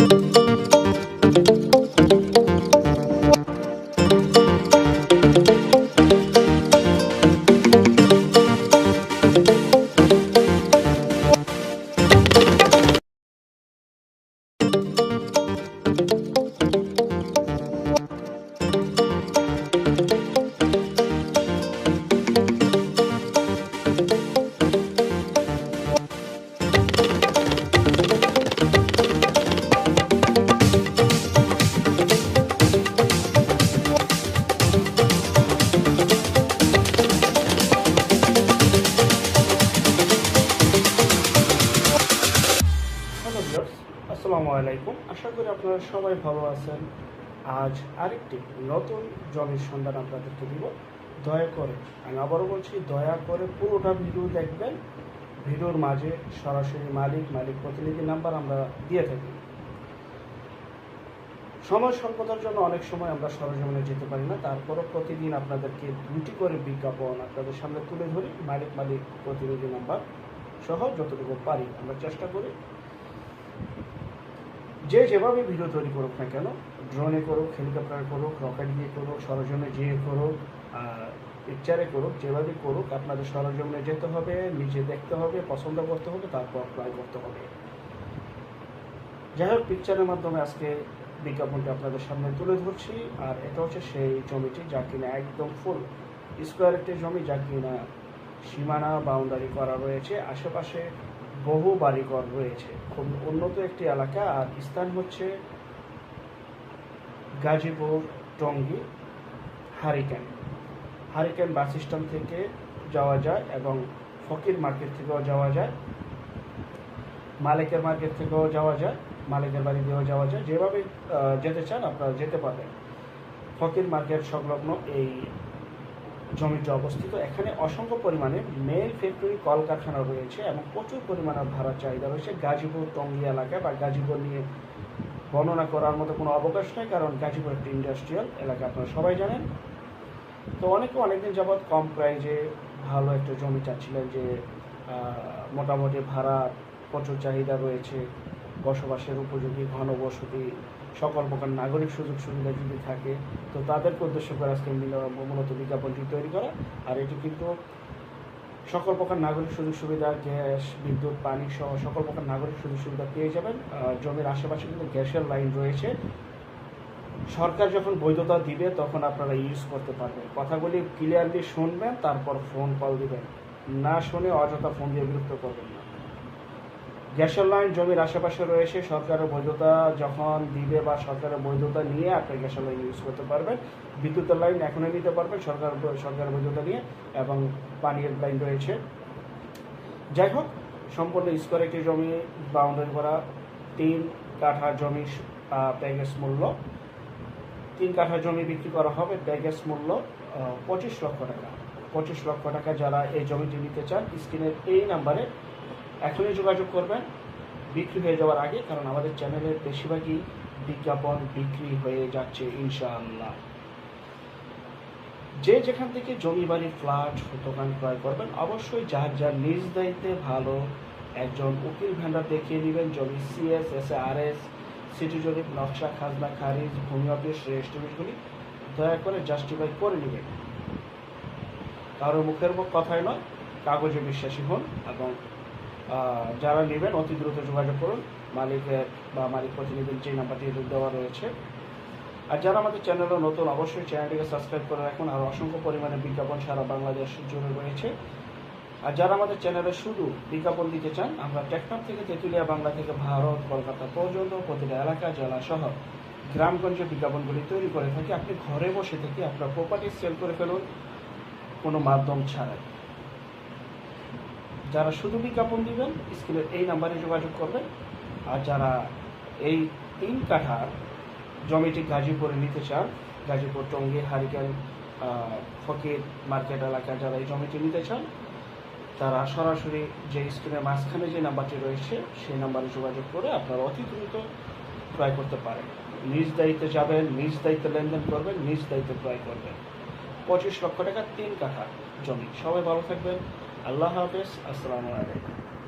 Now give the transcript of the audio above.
আসসালামু আলাইকুম, আশা করি আপনারা সবাই ভালো আছেন। আজ আরেকটি নতুন জমির সন্ধান আপনাদেরকে দিব। দয়া করে, আমি আবারও বলছি, দয়া করে পুরোটা ভিডিও দেখবেন। ভিডিওর মাঝে সরাসরি মালিক প্রতিনিধি নাম্বার আমরা দিয়ে থাকি। সময় স্বল্পতার জন্য অনেক সময় আমরা সরজমিনে যেতে পারি না, তারপরও প্রতিদিন আপনাদেরকে 2টি করে বিজ্ঞাপন আপনাদের সামনে তুলে ধরি। মালিক প্রতিনিধি নাম্বার সহ যতটুকু পারি আমরা চেষ্টা করি। যে যেভাবে ভিডিও তৈরি করুক না কেন, ড্রোনে করুক, হেলিকপ্টারে করুক, রকেট দিয়ে করুক, সরজমিনে যেয়ে করুক, পিকচারে করুক, যেভাবে করুক, আপনাদের সরজমিনে যেতে হবে, নিজে দেখতে হবে, পছন্দ করতে হবে, তারপর অ্যাপ্লাই করতে হবে। যাই হোক, পিকচারের মাধ্যমে আজকে বিজ্ঞাপনটি আপনাদের সামনে তুলে ধরছি। আর এটা হচ্ছে সেই জমিটি যা কিনা একদম ফুল স্কোয়ার একটি জমি, যা কিনা সীমানা বাউন্ডারি করা রয়েছে, আশেপাশে বহু বাড়িঘর রয়েছে, খুব উন্নত একটি এলাকা। আর স্থান হচ্ছে Gazipur Tongi hurricane bus stand থেকে যাওয়া যায় এবং ফকির মার্কেট থেকেও যাওয়া যায়, মালিকের মার্কেট থেকেও যাওয়া যায়, মালিকের বাড়ি দিয়েও যাওয়া যায়। যেভাবে যেতে চান আপনারা যেতে পারবেন। ফকির মার্কেট সংলগ্ন এই জমিটি অবস্থিত। এখানে অসংখ্য পরিমাণে মেল ফ্যাক্টরি কলকারখানা রয়েছে এবং প্রচুর পরিমাণে ভাড়ার চাহিদা রয়েছে। গাজীপুর টঙ্গী এলাকায় বা গাজীপুর নিয়ে বর্ণনা করার মতো কোনো অবকাশ নেই, কারণ গাজীপুর একটি ইন্ডাস্ট্রিয়াল এলাকা, আপনারা সবাই জানেন। তো অনেকদিন যাবৎ কম প্রাইজে ভালো একটা জমি চাচ্ছিলেন, যে মোটামুটি ভাড়া প্রচুর চাহিদা রয়েছে, বসবাসের উপযোগী, ঘনবসতি, সকল প্রকার নাগরিক সুযোগ সুবিধা যদি থাকে, তো তাদেরকে উদ্দেশ্য করে আজকে মূলত বিজ্ঞাপনটি তৈরি করা। আর এটি কিন্তু সকল প্রকার নাগরিক সুযোগ সুবিধা, গ্যাস, বিদ্যুৎ, পানি সহ সকল প্রকার নাগরিক সুযোগ সুবিধা পেয়ে যাবেন। জমির আশেপাশে কিন্তু গ্যাসের লাইন রয়েছে। সরকার যখন বৈধতা দিবে তখন আপনারা ইউজ করতে পারবেন। কথাগুলি ক্লিয়ারলি শুনবেন, তারপর ফোন কল দিবেন, না শুনে অযথা ফোন দিয়ে বিরক্ত করবেন না। গ্যাসের লাইন জমির আশেপাশে রয়েছে, সরকারের বৈধতা যখন দিবে বা সরকারের বৈধতা নিয়ে আপনি গ্যাসের লাইন ইউজ করতে পারবেন। বিদ্যুতের লাইন এখনই নিতে পারবেন সরকারের বৈধতা নিয়ে, এবং পানির লাইন রয়েছে। যাই হোক, সম্পূর্ণ স্কোয়ার একটি জমি বাউন্ডারি করা, 3 কাঠা জমি প্যাকেজ মূল্য, 3 কাঠা জমি বিক্রি করা হবে। প্যাকেজ মূল্য 25 লক্ষ টাকা। 25 লক্ষ টাকা যারা এই জমিটি নিতে চান, স্ক্রিনের এই নাম্বারে এখনই যোগাযোগ করবেন, বিক্রি হয়ে যাওয়ার আগে, কারণ আমাদের চ্যানেলের বেশিরভাগই বিজ্ঞাপন বিক্রি হয়ে যাচ্ছে ইনশাআল্লাহ। যে যেখান থেকে জমি বাড়ি, ফ্ল্যাট, দোকান ক্রয় করবেন, অবশ্যই যার নিজ দায়িত্বে ভালো একজন উকিল ভেন্ডার দেখিয়ে নেবেন। জমি CS, SARS, সিটি জরিপ, নকশা, খাজনা খারিজ, ভূমি অফিস, রেজিস্ট্রিগুলি দয়া করে জাস্টিফাই করে নেবেন। কারো মুখের কথাই নয়, কাগজে বিশ্বাসী হন। এবং যারা নেবেন অতি দ্রুত যোগাযোগ করুন মালিকের বা মালিক প্রতিনিধির যে নাম্বারটি দেওয়া রয়েছে। আর যারা আমাদের চ্যানেলে নতুন, অবশ্যই চ্যানেলটিকে সাবস্ক্রাইব করে রাখুন। আর অসংখ্য পরিমাণে বিজ্ঞাপন সারা বাংলাদেশ জুড়ে রয়েছে। আর যারা আমাদের চ্যানেলে শুধু বিজ্ঞাপন দিতে চান, আমরা টেকনাফ থেকে তেঁতুলিয়া, বাংলা থেকে ভারত, কলকাতা পর্যন্ত প্রতিটা এলাকা, জেলা, শহর, গ্রামগঞ্জে বিজ্ঞাপনগুলি তৈরি করে থাকি। আপনি ঘরে বসে থেকে আপনার প্রপার্টি সেল করে ফেলুন কোনো মাধ্যম ছাড়াই। যারা শুধু বিজ্ঞাপন দিবেন, স্ক্রিনের এই নাম্বারে যোগাযোগ করবেন। আর যারা এই 3 কাঠার জমিটি গাজীপুরে নিতে চান, গাজীপুর টঙ্গী হারিকেন ফকির মার্কেট এলাকায় যারা এই জমিটি নিতে চান, তারা সরাসরি যে স্ক্রিনের মাঝখানে যে নাম্বারটি রয়েছে সেই নাম্বারে যোগাযোগ করে আপনারা অতি দ্রুত ক্রয় করতে পারেন। নিজ দায়িত্বে যাবেন, নিজ দায়িত্বে লেনদেন করবেন, নিজ দায়িত্বে ক্রয় করবেন। 25 লক্ষ টাকা 3 কাঠা জমি। সবাই ভালো থাকবেন। আল্লাহ হাফেজ। আসসালামু আলাইকুম।